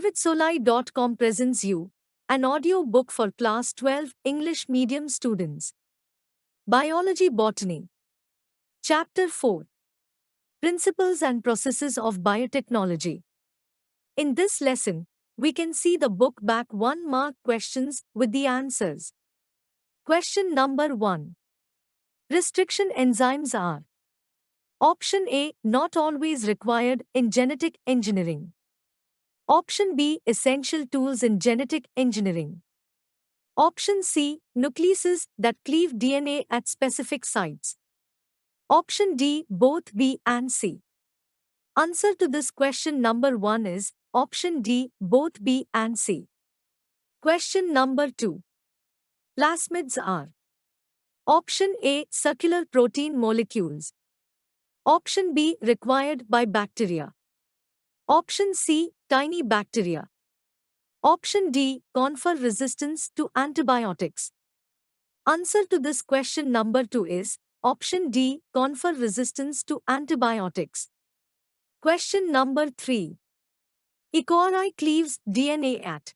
Davidsolai.com presents you an audio book for Class 12 English Medium students. Biology Botany. Chapter 4. Principles and Processes of Biotechnology. In this lesson, we can see the book back 1-mark questions with the answers. Question number 1. Restriction enzymes are: Option A, not always required in genetic engineering. Option B, essential tools in genetic engineering. Option C, nucleases that cleave DNA at specific sites. Option D, both B and C. Answer to this question number 1 is option D, both B and C. Question number 2. Plasmids are: Option A, circular protein molecules. Option B, required by bacteria. Option C, tiny bacteria. Option D, confer resistance to antibiotics. Answer to this question number 2 is option D, confer resistance to antibiotics. Question number 3. E. coli cleaves DNA at: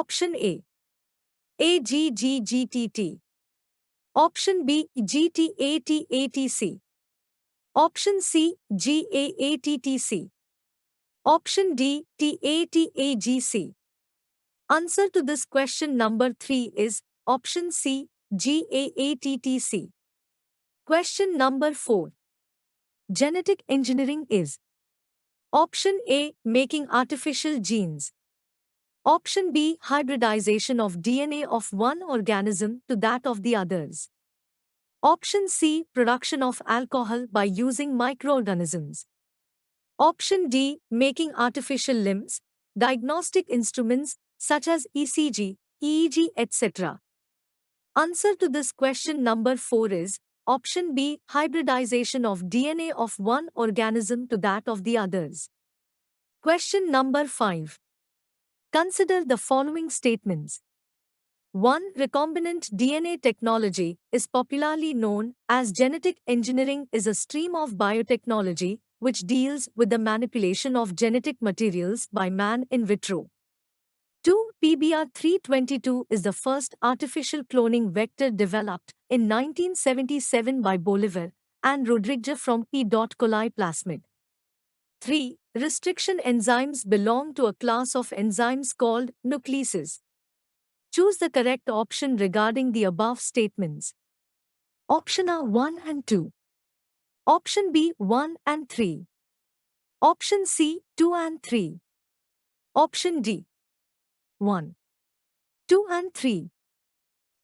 Option A, AGGGTT. Option B, GTATATC. Option C, GAATTC. Option D, TATAGC. Answer to this question number 3 is option C, GAATTC. Question number 4. Genetic engineering is: Option A, making artificial genes. Option B, hybridization of DNA of one organism to that of the others. Option C, production of alcohol by using microorganisms. Option D, making artificial limbs, diagnostic instruments such as ECG, EEG, etc. Answer to this question number 4 is option B, hybridization of DNA of one organism to that of the others. Question number 5. Consider the following statements. 1. Recombinant DNA technology is popularly known as genetic engineering, is a stream of biotechnology which deals with the manipulation of genetic materials by man in vitro. 2. PBR322 is the first artificial cloning vector developed in 1977 by Bolivar and Rodriguez from E. coli plasmid. 3. Restriction enzymes belong to a class of enzymes called nucleases. Choose the correct option regarding the above statements. Option A 1 and 2. Option B 1 and 3. Option C 2 and 3. Option D 1, 2 and 3.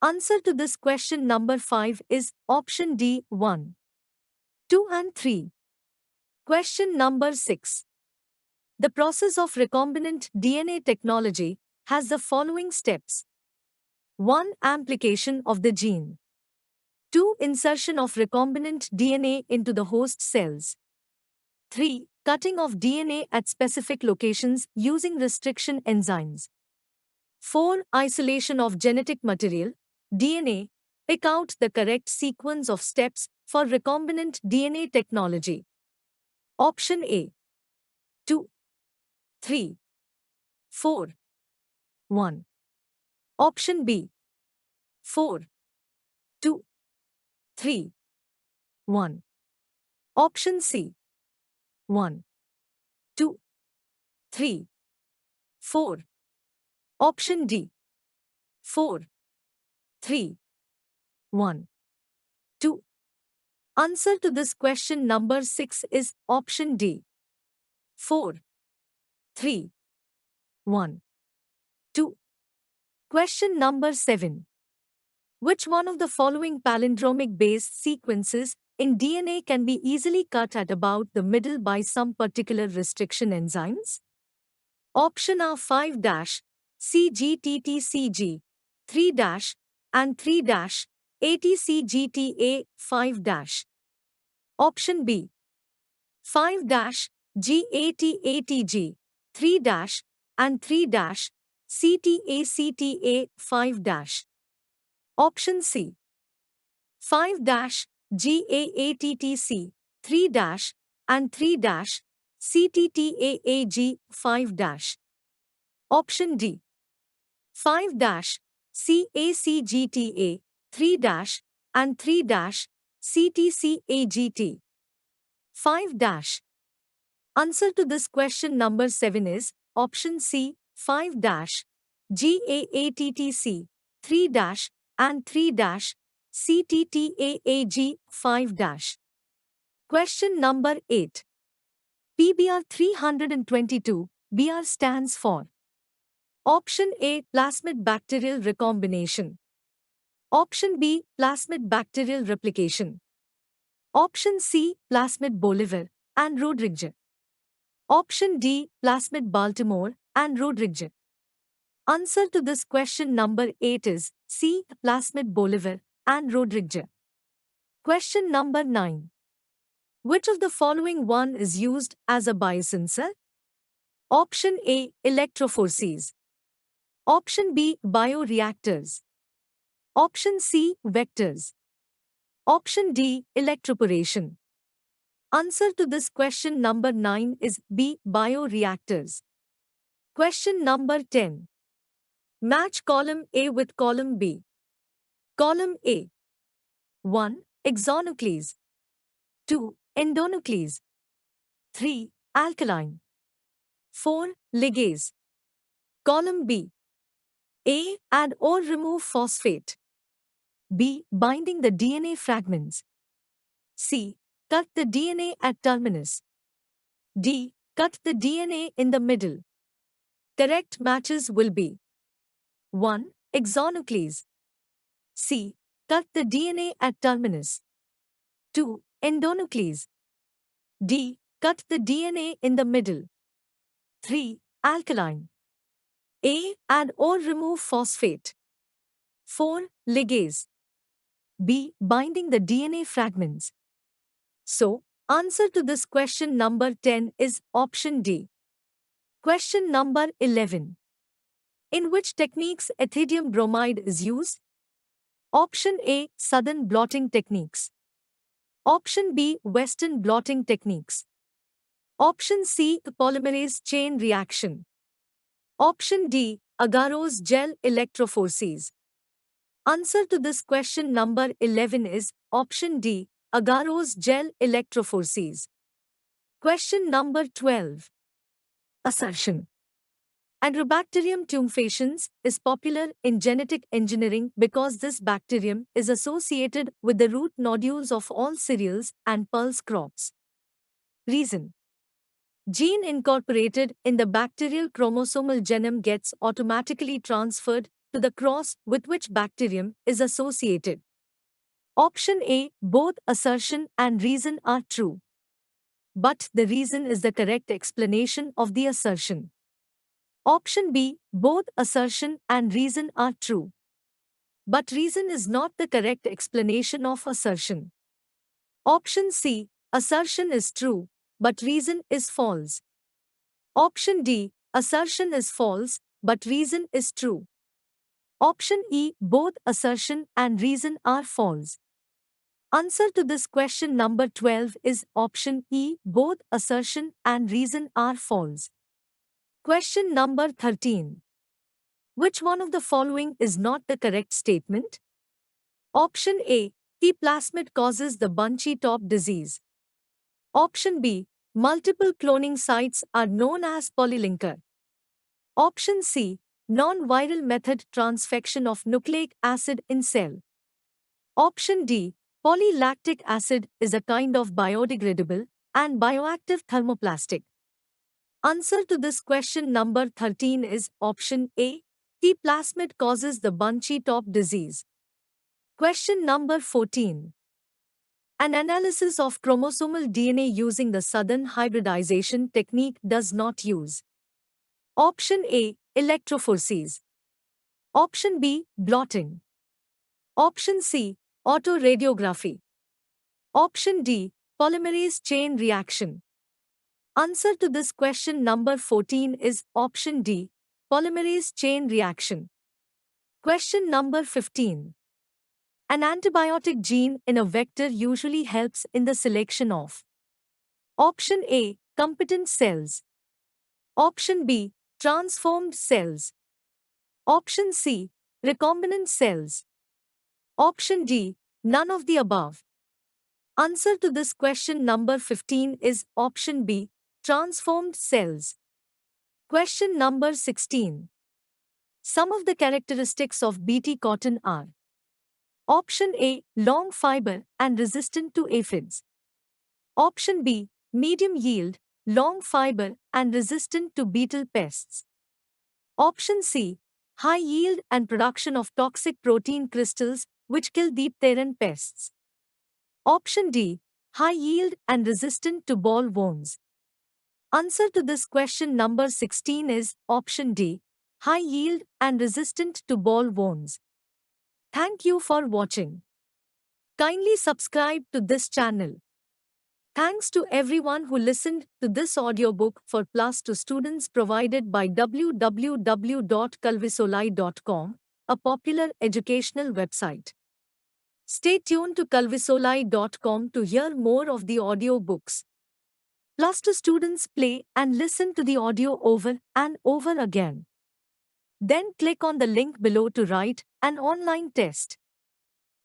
Answer to this question number 5 is option D 1, 2 and 3. Question number 6. The process of recombinant DNA technology has the following steps. 1. Amplification of the gene. 2. Insertion of recombinant DNA into the host cells. 3. Cutting of DNA at specific locations using restriction enzymes. 4. Isolation of genetic material, DNA. Pick out the correct sequence of steps for recombinant DNA technology. Option A 2, 3, 4, 1. Option B 4, 2, 3, 1. Option C 1, 2, 3, 4. Option D 4, 3, 1, 2. Answer to this question number 6 is option D 4, 3, 1, 2. Question number 7. Which one of the following palindromic base sequences in DNA can be easily cut at about the middle by some particular restriction enzymes? Option A 5 CGTTCG 3 and 3 ATCGTA 5 Option B 5 GATATG 3 and 3 CTACTA 5 Option C 5 GAATTC 3 and 3 CTTAAG 5 Option D. 5 dash CACGTA, 3 dash and 3 dash CTCAGT. 5 dash. Answer to this question number 7 is option C, 5 dash GAATTC, 3 dash and 3 dash CTTAAG 5 dash. Question number 8. PBR 322, BR stands for option A, plasmid bacterial recombination. Option B, plasmid bacterial replication. Option C, plasmid Bolivar and Rodriguez. Option D, plasmid Baltimore and Rodriguez. Answer to this question number 8 is C, plasmid Bolivar and Rodriguez. Question number 9. Which of the following one is used as a biosensor? Option A, electrophoresis. Option B, bioreactors. Option C, vectors. Option D, electroporation. Answer to this question number 9 is B, bioreactors. Question number 10. Match column A with column B. Column A. 1. Exonuclease. 2. Endonuclease. 3. Alkaline. 4. Ligase. Column B. A. Add or remove phosphate. B. Binding the DNA fragments. C. Cut the DNA at terminus. D. Cut the DNA in the middle. Correct matches will be 1. Exonuclease. C. Cut the DNA at terminus. 2. Endonuclease. D. Cut the DNA in the middle. 3. Alkaline. A. Add or remove phosphate. 4. Ligase. B. Binding the DNA fragments. So, answer to this question number 10 is option D. Question number 11. In which techniques ethidium bromide is used? Option A, Southern blotting techniques. Option B, Western blotting techniques. Option C, polymerase chain reaction. Option D, agarose gel electrophoresis. Answer to this question number 11 is option D, agarose gel electrophoresis. Question number 12. Assertion. Agrobacterium tumefaciens is popular in genetic engineering because this bacterium is associated with the root nodules of all cereals and pulse crops. Reason. Gene incorporated in the bacterial chromosomal genome gets automatically transferred to the cross with which bacterium is associated. Option A, both assertion and reason are true. But the reason is the correct explanation of the assertion. Option B, both assertion and reason are true. But reason is not the correct explanation of assertion. Option C, assertion is true, but reason is false. Option D, assertion is false, but reason is true. Option E, both assertion and reason are false. Answer to this question number 12 is option E, both assertion and reason are false. Question number 13. Which one of the following is not the correct statement? Option A, T plasmid causes the bunchy top disease. Option B, multiple cloning sites are known as polylinker. Option C, non-viral method transfection of nucleic acid in cell. Option D, polylactic acid is a kind of biodegradable and bioactive thermoplastic. Answer to this question number 13 is option A, T plasmid causes the bunchy top disease. Question number 14. An analysis of chromosomal DNA using the Southern hybridization technique does not use. Option A, electrophoresis. Option B, blotting. Option C, autoradiography. Option D, polymerase chain reaction. Answer to this question number 14 is option D, polymerase chain reaction. Question number 15. An antibiotic gene in a vector usually helps in the selection of option A, competent cells. Option B, transformed cells. Option C, recombinant cells. Option D, none of the above. Answer to this question number 15 is option B, transformed cells. Question number 16. Some of the characteristics of Bt cotton are: Option A, long fiber and resistant to aphids. Option B, medium yield, long fiber and resistant to beetle pests. Option C, high yield and production of toxic protein crystals which kill diphtheran pests. Option D, high yield and resistant to bollworms. Answer to this question number 16 is option D, high yield and resistant to bollworms. Thank you for watching. Kindly subscribe to this channel. Thanks to everyone who listened to this audiobook for Plus 2 students provided by www.culvisolai.com, a popular educational website. Stay tuned to culvisolai.com to hear more of the audiobooks. Plus 2 students play and listen to the audio over and over again. Then click on the link below to write an online test.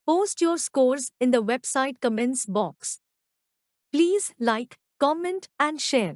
Post your scores in the website comments box. Please like, comment and share.